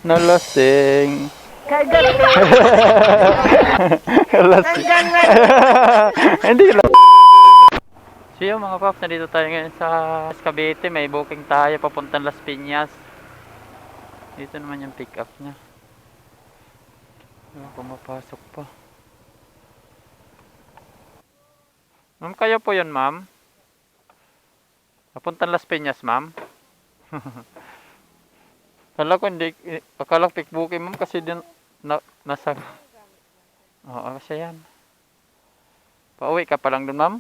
nalasing. Kagabi. Nalasing. Hanggang Hindi lang. So yun mga paps, nandito tayo ngayon sa Cavite. May booking tayo papuntang Las Piñas. Dito naman yung pick up niya. Pumapasok pa. Ma'am, kayo po yun, ma'am? Papuntang Las Piñas, ma'am? Akala ko pick booking, ma'am, kasi din nasa... Oo, kasi yan. Pauwi ka pa lang dun, ma'am?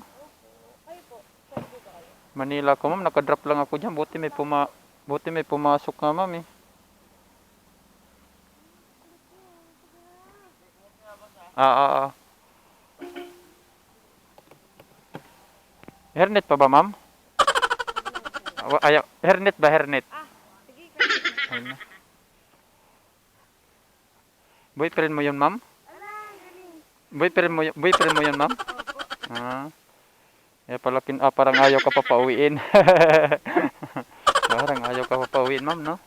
Manila ko, ma'am. Nakadrop lang ako dyan. Buti may pumasok nga, ma'am, eh. Hernet pa ba, ma'am? Hernet ba, hernet? Ayun na. Boyfriend mo yun, ma'am? Boyfriend mo yun, ma'am? Parang ayaw ka pa pauwiin. Parang ayaw ka pa pauwiin, ma'am, no?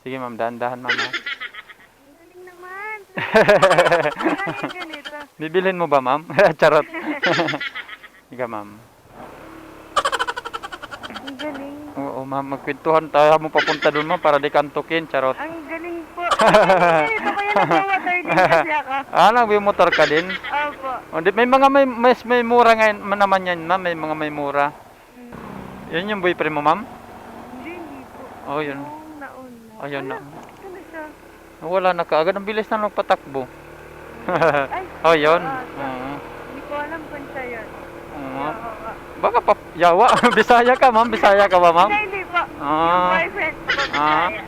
Sige, ma'am, dahan-dahan, ma'am. galing naman. Ganito. Bibilhin mo ba, ma'am? Charot. Sige, ma'am. Ang galing. Oo, ma'am, magkwentuhan tayo mo papunta doon, ma'am, para di kantukin. Charot. Ang galing po. Ganito ba yung nagmamotor din kasi ako? May motor ka din? Opo. May mura ngayon naman yan, ma'am. May mga may mura. Yan yung boyfriend mo, ma'am? Hindi po. Oh, yun. Nauna. Ayun na. Ito na siya. Wala na kaagad. Ang bilis na nagpatakbo. Ay. Oh, yun. Hindi ko alam kung siya yun. Baka pa yawa. Bisaya ka, ma'am. Bisaya ka ba, ma'am? Hindi po. Yung boyfriend ko po. Bisaya.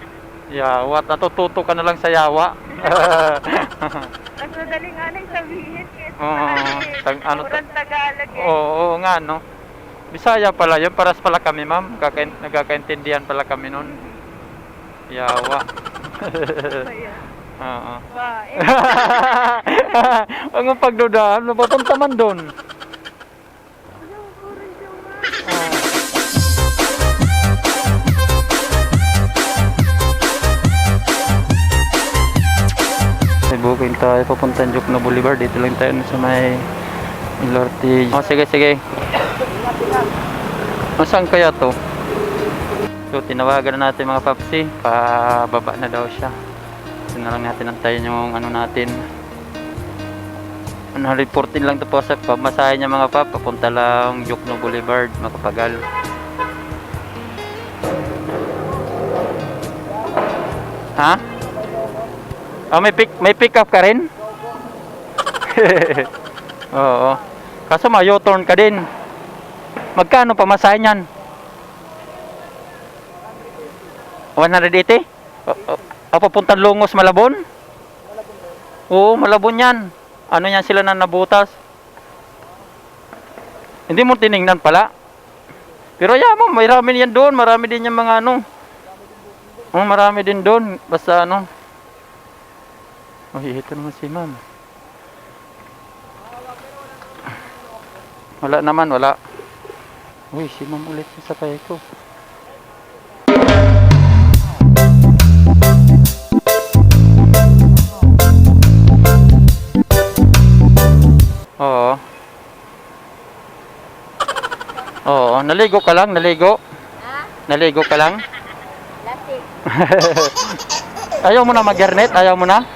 Yawa. Natututo ka na lang sa yawa. Ang madaling anay sabihin kasi Murang Tagalog eh. Oo nga, no? Bisaya pala yun. Paras pala kami, ma'am. Nagkakaintindihan pala kami nun. Yawa. Oo. Bye. Ang pagdudahan, napapunta man doon. Booking tayo papuntang Jokno Boulevard. Dito lang tayo sa may LRT. Oh, sige. Saan kaya to? So, tinawagan na natin mga papsi. Pababa na daw siya. Ito na lang natin antayin yung ano natin. 114 lang ito po sa pamasahe niya mga pap. Papunta lang Jokno Boulevard, Makapagal. Ha? May pick up ka rin? Oo. Kaso ma-U-turn ka din. Magkano pamasahe niyan? 180? Papuntang Lungos, Malabon? Oo, Malabon yan. Ano yan sila na nabutas? Hindi mo tiningnan pala. Pero mo, marami yan doon. Marami din yung mga ano. Marami din doon. Basta ano. Ito naman si ma'am. Wala naman, wala. Uy, si ma'am ulit sa sakay ko. Oo, naligo ka lang, naligo. Ha? Naligo ka lang. Lasik. Ayaw mo na mag-garnet, ayaw mo na.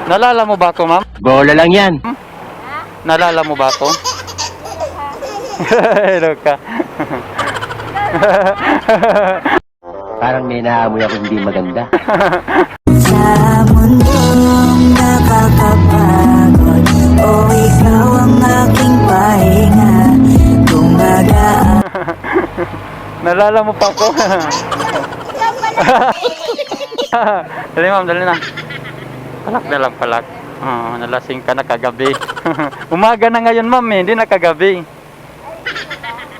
Nalala mo ba ako, ma'am? Bola lang yan. Ha? Nalala mo ba ako? Hello ka. Parang may naamoy ako hindi maganda. Sa mundong nakakapagod, o ikaw ang aking pahinga, tumagaan. Nalala mo pa ako? Dali ma'am, dali na. Palak na lang, palak. Nalasing ka na kagabi. Umaga na ngayon, ma'am, hindi na kagabi.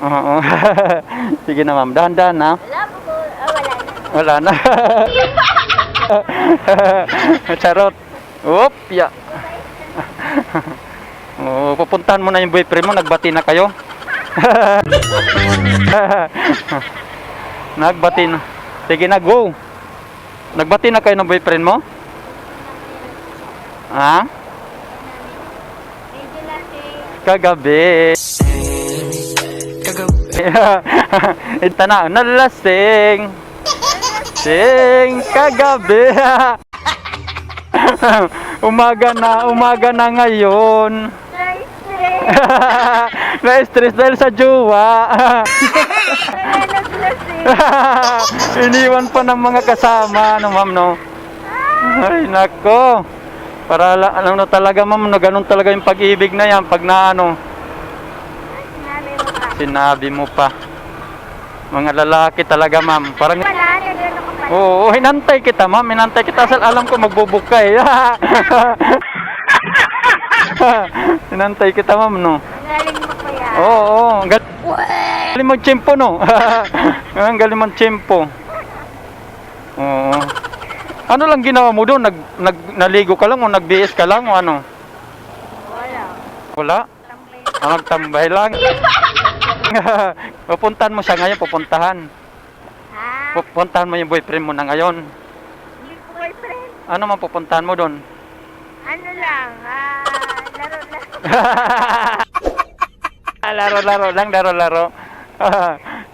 Oo. Sige na, ma'am. Dahan-dahan na. Wala na. Charot. Oop, ya. Pupuntahan mo na yung boyfriend mo. Nagbati na kayo. Nagbati na. Sige na, go. Nagbati na kayo ng boyfriend mo? Ha? Kagabi. Ito na, nalasing. Sing kagabi. Umaga na ngayon. Na-stress dahil sa jowa. Iniwan pa ng mga kasama, no ma'am, no? Ay, nako. Para alam na talaga, ma'am, no, ganun talaga yung pag-ibig na yan. Pag na, ano, sinabi mo pa. Mga lalaki talaga, ma'am. Parang, oo, hinantay kita, ma'am. Hinantay kita. Alam ko magbubuk ka, eh. Hinantay kita, ma'am, no? Galing mo pa yan. Oo. Galing mo tiyempo, no? Galing mo tiyempo. Oo. Ano lang ginawa mo doon? Naligo ka lang o nag-BS ka lang o ano? Wala. Wala? Nagtambay lang. Pupuntahan mo siya ngayon, pupuntahan. Ha? Pupuntahan mo yung boyfriend mo na ngayon. Hindi ko boyfriend. Ano man pupuntahan mo doon? Ano lang, laro lang. Laro.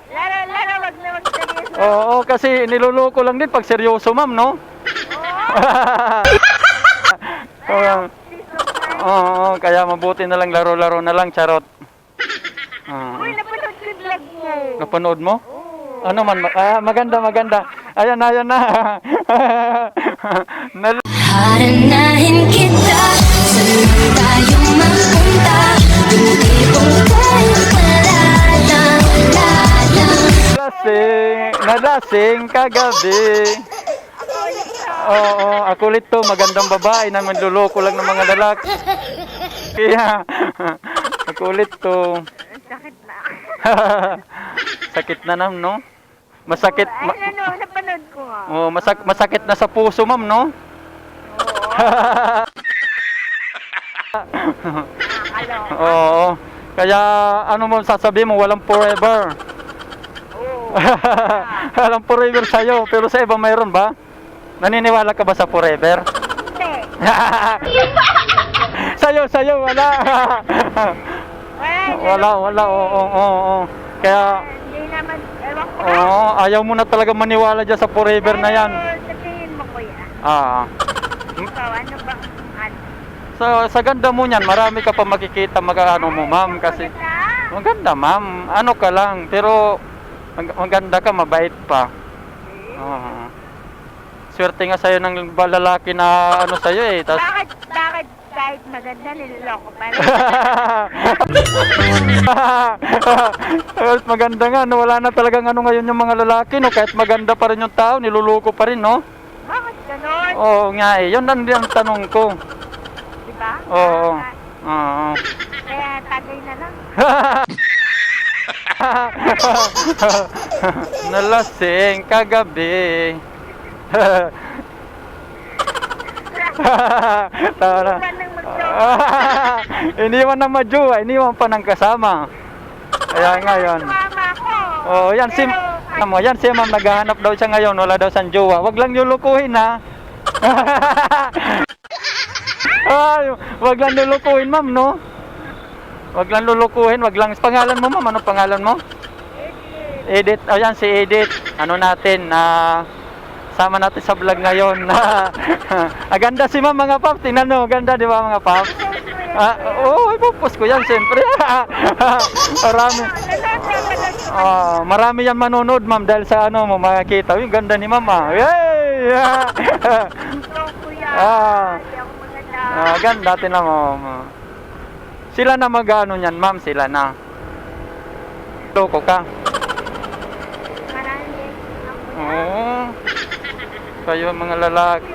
Laro, wag na seryoso. Oo, kasi niluloko lang din pag seryoso, ma'am, no? Oo, kaya mabuti na lang laro-laro na lang, charot. Uy, napanood ko yung vlog mo. Napanood mo? Ano man? Maganda. Ayan na. Haranahin kita, saan tayo mapunta? Hindi kung tayo malalang. Nalasing kagabi. Oo, ako ulit to, magandang babae na manluloko lang ng mga lalaki. Kaya, ako ulit to. Sakit na. Sakit na nam, no? Masakit. Ay, napanood ko nga. Oh, masakit na sa puso, ma'am, no? Oo. Kaya ano mo sasabihin mo, walang forever. Walang forever sa'yo, pero sa iba mayroon ba? Naniniwala ka ba sa forever? Hindi. Sa'yo, wala. Wala, oo. Kaya, Hindi naman, ewan ko. oo, ayaw mo na talaga maniwala dyan sa forever na yan. Sabihin mo, kuya. Ah. Ano ba, Sa ganda mo niyan, marami ka pa makikita mag-ano mo, ma'am, kasi maganda, ma'am. Ano ka lang, pero maganda ka, mabait pa. Oo. Swerte nga sa'yo ng lalaki na ano sa'yo eh. Bakit kahit maganda, niloloko pa rin? Kahit maganda nga, no, wala na talagang ano ngayon yung mga lalaki, no? Kahit maganda pa rin yung tao, niluloko pa rin, no? Bakit ganon? Oo nga eh, yun ang tanong ko. Diba? Oo. Oo. Kaya tagay na lang. Nalasing kagabi. Tara. Iniwan ng majuwa, iniwan pa ng kasama. Kaya ngayon. Mama ko. Oh, yan si yan si ma'am naghahanap daw siya ngayon, wala daw siyang jowa. Wag lang lulukuhin ha. Ay, wag lang lulukuhin, ma'am, no? Wag lang lulukuhin, wag lang. Pangalan mo, ma'am, ano pangalan mo? Edith. Oh, yan si Edith. Ano natin sama natin sa vlog ngayon. Ganda si ma'am, mga paps. Tingnan mo, ganda, di ba, mga paps? Ipopost ko yan, siyempre. Marami yan manonood, ma'am, dahil sa ano mo makikita. Yung ganda ni mama. Yay! Ganda, tinan mo. Sila na mag-ano niyan, ma'am, sila na. Loko ka. Oo. Kayo mga lalaki.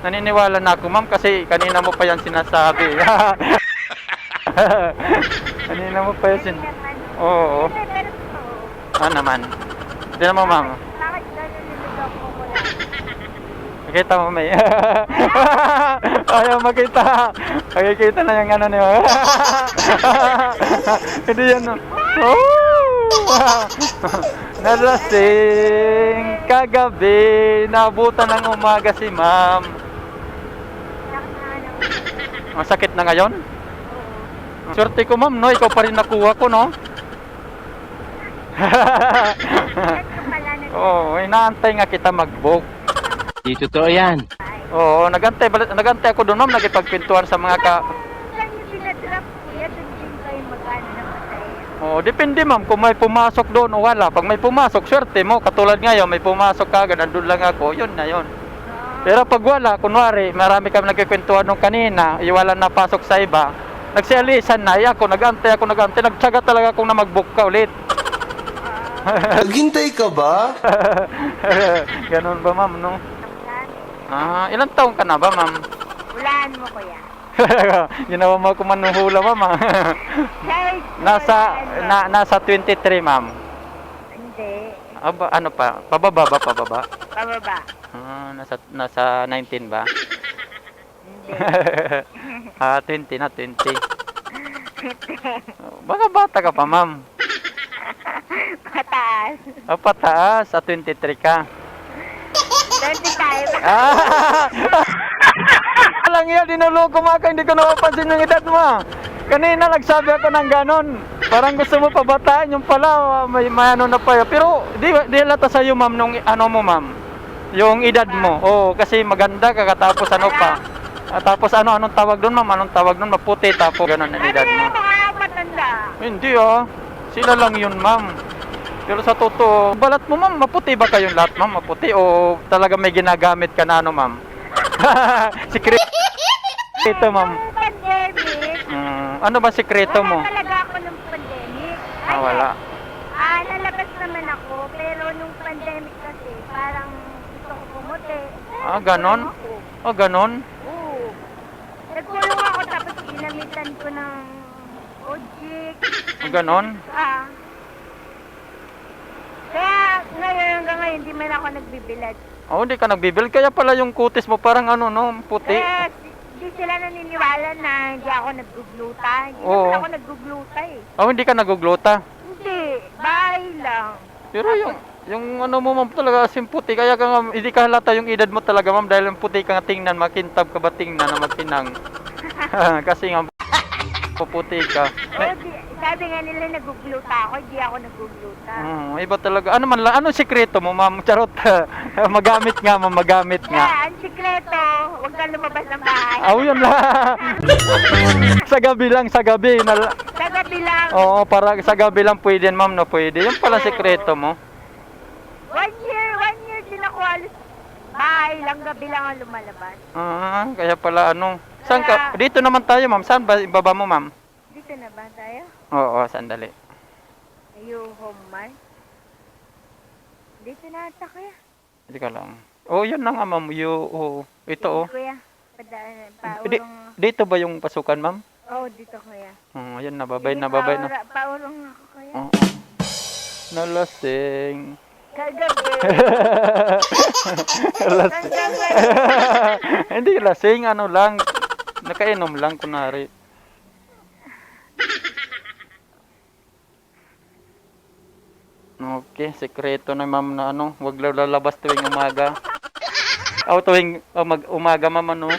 Naniniwala na ako, ma'am, kasi kanina mo pa yan sinasabi. Kanina mo pa yan Oo. Naman. Tignan mo, ma'am. Makita mo, may. Ayaw makita. Makikita na yung ano niyo. Hindi yan, no. Nalasing kagabi, nabutan ng umaga si ma'am. Ang sakit na ngayon? Swerte ko ma'am, no? Ikaw pa rin nakuha ko, no? Oo, inaantay nga kita mag-book. Di totoo yan. Oo, nagantay ako doon ma'am, nagipagpintuan sa mga ka... Oo, depende ma'am kung may pumasok doon o wala. Pag may pumasok, swerte mo. Katulad ngayon, may pumasok ka agad, andun lang ako, yun na yun. Pero pag wala, kunwari, marami kami nagkikwentuhan nung kanina, wala napasok sa iba, nagsialisan na, ako, nagantay, nagtsaga talaga akong na mag-book ka ulit. Naghintay ka ba? Ganun ba ma'am, no? Ilang taong ka na ba ma'am? Hulaan mo, kuya. Ginawa mo ako manuhula ma'am. Nasa 23 ma'am. Hindi. Aba, ano pa? Pababa ba? Pababa? Pababa. Nasa 19 ba? Hindi. 20 na, 20. Baka bata ka pa, ma'am. Pataas. Pataas. 23 ka. 25. Alang yan, dinuloko mo ako. Hindi ko napapansin yung edad mo. Kanina nagsabi ako ng ganon. Parang gusto mo pabataan. Yung pala, may ano na pa. Pero, di lata sa'yo, ma'am, nung ano mo, ma'am. Yung edad mo. Oo, kasi maganda ka. Tapos ano pa. Tapos anong tawag doon, ma'am? Anong tawag doon? Maputi. Tapos ganon ang edad mo. Ano mga matanda? Hindi sila lang yun ma'am. Pero sa totoo, balat mo ma'am, maputi ba kayong lahat ma'am? Maputi o talaga may ginagamit ka na ano ma'am? Sikreto ma'am. Pandemic. Ano ba sikreto mo? Wala talaga ako nung pandemic. Wala. Lalabas naman ako, pero nung pandemic kasi, parang gusto ko pumuti. Ganon? Ganon? Oo. Nagkulong ako tapos ginamitan ko ng Ojik. Ganon? Kaya ngayon hanggang ngayon, hindi man ako nagbibilad. Hindi ka nagbibil. Kaya pala yung kutis mo parang ano no, puti. Hindi sila naniniwala na hindi ako naggugluta. Hindi Oo. naman ako naggugluta eh. Hindi ka naguglota. Hindi, bahay lang. Pero yung ano mo ma'am talaga asim puti. Kaya ka nga, hindi ka halata yung edad mo talaga ma'am. Dahil yung puti ka nga tingnan, makintab ka ba tingnan na magtinang. Kasi nga puputi ka. Sabi nga nila nagugluta ako, hindi ako nagugluta. Iba talaga. Ano man lang, anong sikreto mo, ma'am? Charot. Magamit nga, ma'am, magamit nga. Kaya, ang sikreto, huwag kang lumabas ng bahay. Yun lang. Sa gabi lang, sa gabi. Sa gabi lang. Oo, para sa gabi lang pwede, ma'am, no? Pwede. Yung pala sikreto mo. 1 year din ako alis. Bahay lang, gabi lang ang lumalabas. Kaya pala ano. Saan ka? Dito naman tayo, ma'am. Saan ba ibaba mo, ma'am? Dito na ba tayo? Oo, sandali. Yung home man? Dito na ata kaya? Hindi ka lang. Yun na nga, ma'am. Ito, Kuya, paurong. Dito ba yung pasukan, ma'am? Dito kuya. Ayun, nababay na. Paurong ako kaya. Nalasing. Kagabi. Lasing. Hindi lasing, ano lang. Nakainom lang, kunwari. Okay, sekreto na ma'am na ano, wag lalabas tuwing umaga. Umaga ma'am ano.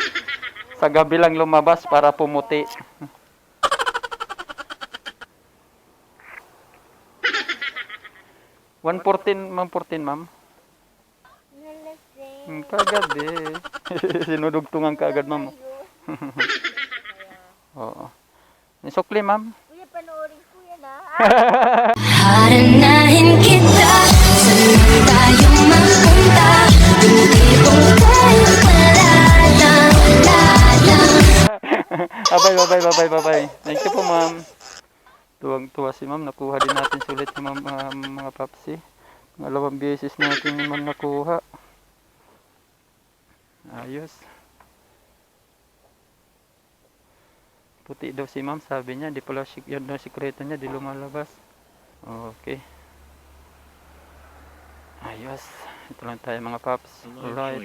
Sa gabi lang lumabas para pumuti. Ma'am, 14 ma'am. Kagabi. Sinudugtungan ka agad ma'am. Oo. Nisukli ma'am. Kuya, panoorin ko yan ha. Haranahin kita, saan tayo mapunta? Yung tipong tayo Bye. Thank you po ma'am. Tuwang-tuwa si ma'am. Nakuha din natin sulit yung mga papsi. Pangalawang beses natin yung ma'am nakuha. Ayos. Puti daw si ma'am, sabi niya. Di pala yun daw sikreto niya, di lumalabas. Okay. Ayos. Ito lang tayo mga paps. Alright.